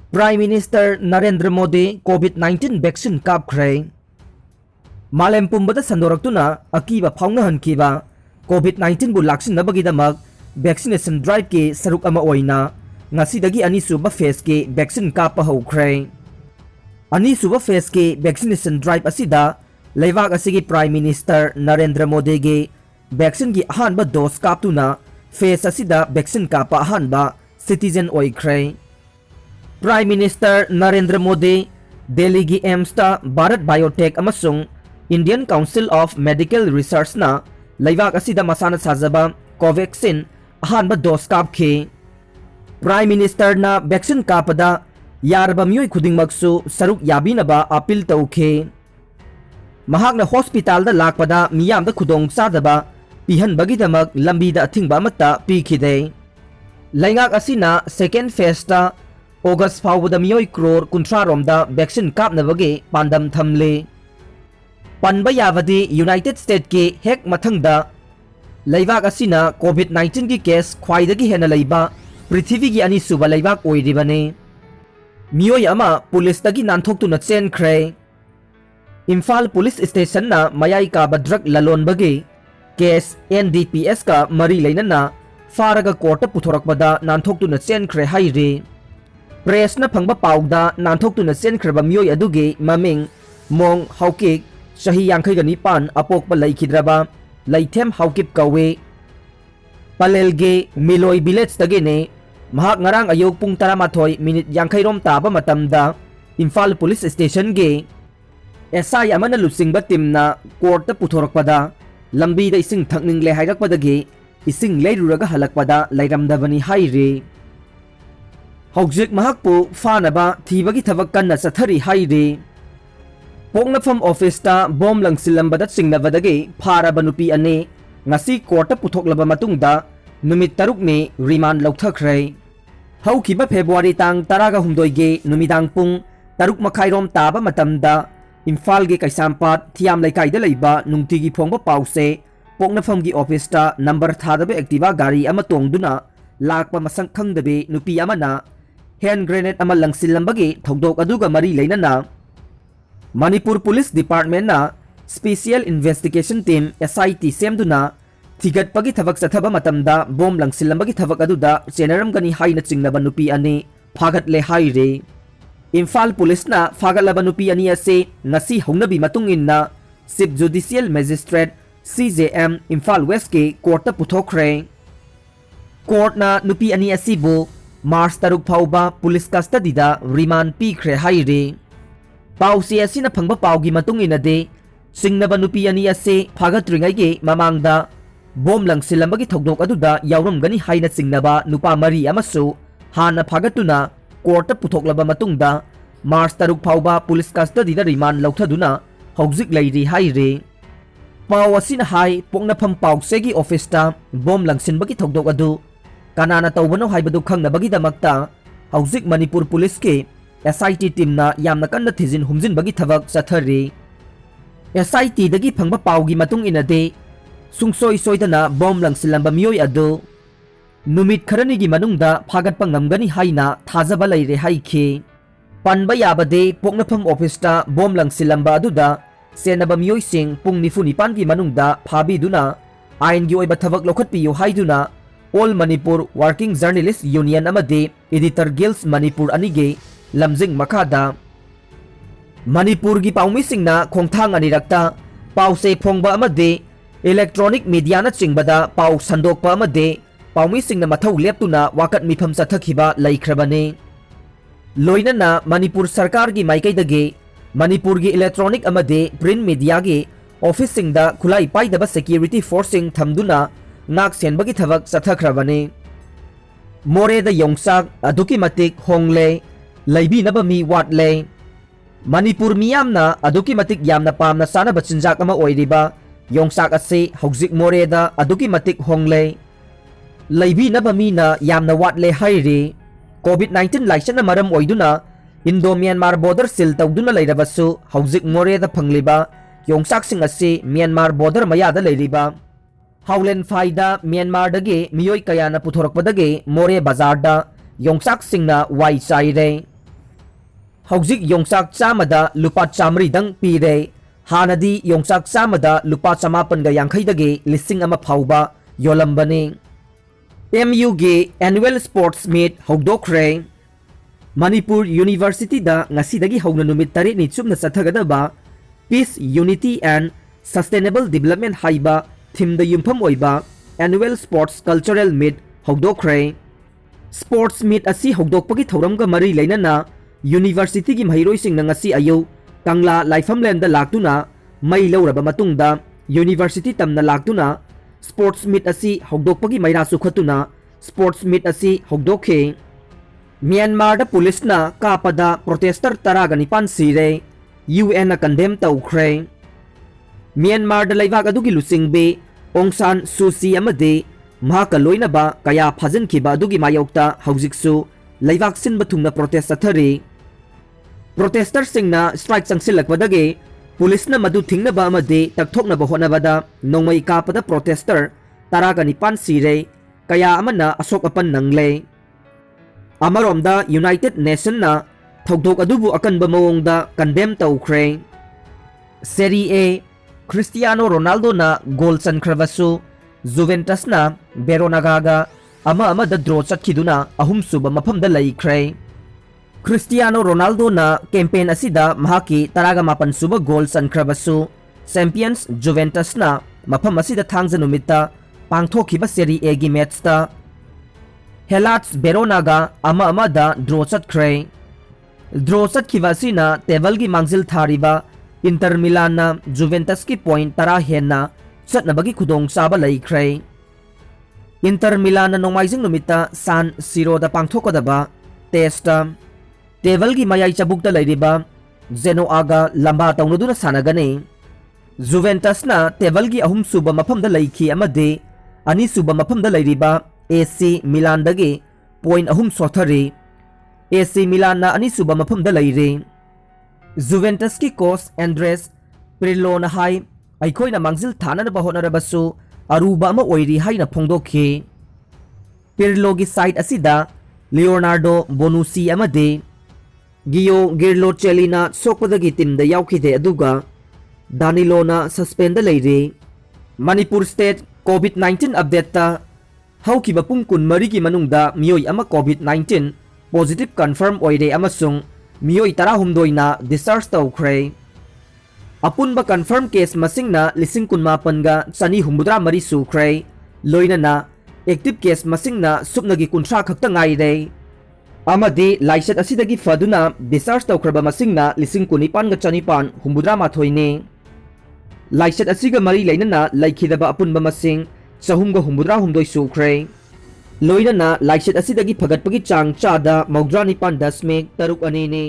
Prime Minister Narendra Modi COVID-19 vaccine kapkhre. Malem pumbada sandoraktuna akiba phawnahankiba COVID-19 bu laksinnabagidamak vaccination drive ke saruk ama oina ngasidagi anisuba phase ke vaccine kapa haukhre. Anisuba phase ke vaccination drive asida leibak asigi Prime Minister Narendra Modi ge vaccine ki ahanba dose kaptuna phase asida vaccine kapa ahanba citizen oikhre. Prime Minister Narendra Modi Delhi gi AIIMS ta Bharat Biotech amasung Indian Council of Medical Research na leibak asida masana sajaba Covaxin ahanba dose kapkhe. Prime Minister na vaccine kapada yaraba miyoi khudingmaksu saruk yabinaba appeal tawkhe. Mahakna hospital da lakpada miyamda khudong sadaba pihanbagidamak lambida athingba amata pikhide. Laingak asina second phase ta August fawda miyoi crore kunthra romda vaccine kapnabage pandam thamle. Panba yabadi United States ke hek mathangda leibak asina COVID-19 ki case khwaidagi hena leiba prithvi gi ani suba leibak oiribane. Miyoi ama police tagi nanthoktu chen khre. Imphal Police Station na mayai ka drug lalon bage case NDPS ka mari leinana faraga court puthorakbada nanthoktu chen khre haire. Press na phangba pawda nanthoktu chen khraba miyoi aduge maming Mong Haukik Shahi Yankhai Ganipan apokpa laikhidraba Laithem Haukip kawe. Palelge Miloi Village tagene mahak ngarang ayog pung 13 minute Yankhai rom taba matamda Imphal Police Station ge SI amana lusingba timna court puthorakpada lambi da ising thakningle hairakpadagi ising leiruraga halakpada lairamdabani haire. Hojik mahakpu fanaba thibagi thabak kanna sathari haire. Pongnafam office ta bom langsilambada singnabadagi pharaba nupi ane ngasi court puthoklaba matungda numit taruk ne remand lauthakre. Haukiba February tang 13 ge numidang pung taruk makhairom taba matamda Imphal ge Kaisampat Thiam Laikai da leiba nungtigi phongba pause Pongnafam gi office ta number thadabe activa gari ama tongduna lakpa masang khangdabe nupi amana hand grenade ama langsilambagi thogdok aduga mari leinana Manipur Police Department na Special Investigation Team SIT semduna thigat pagi thabak sathaba matamda bom langsilambagi thabak aduda chenaram gani haina chingnaba nupi ani phagat le haire. Imphal Police na phagalaba nupi ani ase ngasi hongnabi matung inna Chief Judicial Magistrate CJM Imphal West ke court ta puthokre. Court na nupi ani asibu March taruk phauba police custody da remand pikhre haire. Pausi asina phangba paugi matung inade singnaba nupi ani ase phagatringai ge mamangda bom langsilambagi thogdok aduda yawramgani haina singnaba nupa mari amasu hana phagatuna court puthoklaba matungda March taruk phauba police custody da remand lauthaduna hojik leiri haire. Pau asina hai Pongnafam pausegi office ta bom langsinbagi thogdok adu kanana tawbano haibadu khangnabagi damakta hojik Manipur Police ke SIT team na yamna kanna thijin humjin bagi thabak sathari. SIT dagi phangba paugi matung inade sungsoi soidana bom langsilamba miyoi adu numit kharani gi manungda phagatpa ngamgani haina thajaba leire haikhe. Panba yabade Pongnafam office ta bom langsilamba aduda senaba miyoi sing pung nifunipan gi manungda phabiduna ain gi oiba thabak lokhatpiyo haiduna All Manipur Working Journalist Union amade Editor Guilds Manipur anige lamjing makada Manipur gi paumi singna khongthang anirakta pause phongba amade electronic media na chingbada pau sandokpa amade paumi singna mathau leptuna wakat mifam sathakhiba laikhrabane. Loinana Manipur Sarkar gi maikai dage Manipur gi electronic amade print media gi office singda khulai paidaba security forcing thamduna ngak senbagi thabak sathakhrabane. More da yongsak aduki matik hongle laibi naba mi watle. Manipur miyamna aduki matik yamna pamna sana bachinjak ama oiriba yongsak ase hojik more da aduki matik hongle laibi naba mi na yamna watle haire. COVID-19 laisana maram oiduna Indo Myanmar border sil tawduna leirabasu hojik more da phangliba yongsak sing ase Myanmar border maya da leiriba Howlen Faida Myanmar dage miyoi kayana puthorakpadage more bazar da yongsak singna wai chaire. हौजिक योंचाक चामदा लुपा चामरीदंग पीरे हानदी योंचाक चामदा लुपा चमापनगा यांखैदगे लिसिंग अमा फाउबा योलंबने MU गे annual sports meet हौदोखरे Manipur university दा ngasi हौना नुमित तारे नि चुमना चथगदबा peace unity and sustainable development हाइबा थीम द युमफम ओइबा एनुअल स्पोर्ट्स कल्चरल मीट हौदोखरे स्पोर्ट्स मीट असी हौदोकपगी थौरमगा मरी लेनना यूनिवर्सिटी की महिरोइसिंग ngasi ayu Kangla लाइफमलैंड दा लाक्तुना मई लौरबा मतुंगदा यूनिवर्सिटी तमना लाक्तुना स्पोर्ट्स मीट असी हौदोकपगी मैरा सुखतुना स्पोर्ट्स मीट असी हौदोखे म्यांमार दा पुलिसना कापदा प्रोटेस्टर तरागा निपान सिरे UN कंडेम तौखरे म्यांमार दा लैवाक अदुगी लुसिंगबे Aung San Suu Kyi अमदे महाका लोइनबा कया फाजनखिबा अदुगी मायोक्ता हौजिकसु लैवाक सिनबा थुंगना प्रोटेस्ट अथरे प्रोटेस्टर सिंगना स्ट्राइक चंगसिलकबदगे पुलिसना मदु थिंगनबा अमदे तकथोकनबा होनबदा नोंमई कापदा प्रोटेस्टर तरागा निपान सिरे कया अमना अशोक अपन नंगले अमरोमदा यूनाइटेड नेशन ना थौदोक अदुबु अकनबा मवोंगदा कंडेम तौखरे सेरी ए क्रिस्टियानो रोनाल्डो ना गोल चनखरबसु जुवेंटस ना बेरोनागागा अमदा ड्रो चटखिदुना अहुम सुबा मफमदा लैख्रे क्रिस्टियानो रोनाल्डो ना कैंपेन असिदा महाकी तरागा मापन सुबा गोल चनखरबसु चैंपियंस जुवेंटस ना मफम असिदा थांगजा नुमित्ता पांगथोखिबा सेरी ए गी मैचता हेलाट्स बेरोनागा अमदा ड्रो चटख्रे ड्रो चटखिबा असिना टेबल की मांगजिल थारिबा इंटर मिलान ना जुवेंटस की पॉइंट तरा हेन्ना चटनबगी खुदोंग चाबा लैख्रे इंटर मिलान ना नोंमाइजिंग नुमित्ता सान सिरोदा पांगथोकदबा टेस्ट टेबल की मयाई चबुकता लैरिबा जेनोआगा लंबा तौनदुना सानगने जुवेंटस ना टेबल की अहुम सुबा मफमदा लैखी अमदे अनि सुबा मफमदा लैरिबा AC मिलान दगे पॉइंट अहुम सोथरे AC मिलान ना अनि सुबा मफमदा लैरे जुवेंटस की कोच एंड्रेस पिर्लो ना हाई अखोइना मांगजिल थाननबा होनरबसु अरुबा अमा ओइरी हाइना फोंदोखे पिर्लो की साइड असिदा लियोनार्डो बोनुसी अमदे गियो गिरलो चेलिना सोकपदगी टीम दा याउखिदे अदुगा दानिलोना सस्पेंड लैरे मणिपुर स्टेट कोविड-19 अपडेट ता हौकिबा पुंग कुन मरी की मनुंगदा मियोई अमा कोविड-19 पॉजिटिव कंफर्म ओइरे अमसुंग मियोई तरा हुमदोइना डिस्चार्ज तौखरे अपुनबा कंफर्म केस मसिंगना लिसिंग कुनमापनगा चनी हुमबुद्रा मरी सुख्रे लोइनना एक्टिव केस मसिंगना सुपनगी कुंथ्रा खक्ता ngaire amadi लाइसेट असिदगी फदुना डिस्चार्ज तौखरबा मसिंगना लिसिंग कुनिपान गा चनिपान हुमबुद्रा माथोइने लाइसेट असिगा मरी लैनना लैखिदबा अपुनबा मसिंग चहुमगा हुमबुद्रा हुमदोइ सुख्रे लोइनना लाइसेट असिदगी फगतपगी चांग चादा मौद्रा निपान 10 में 3 अनेने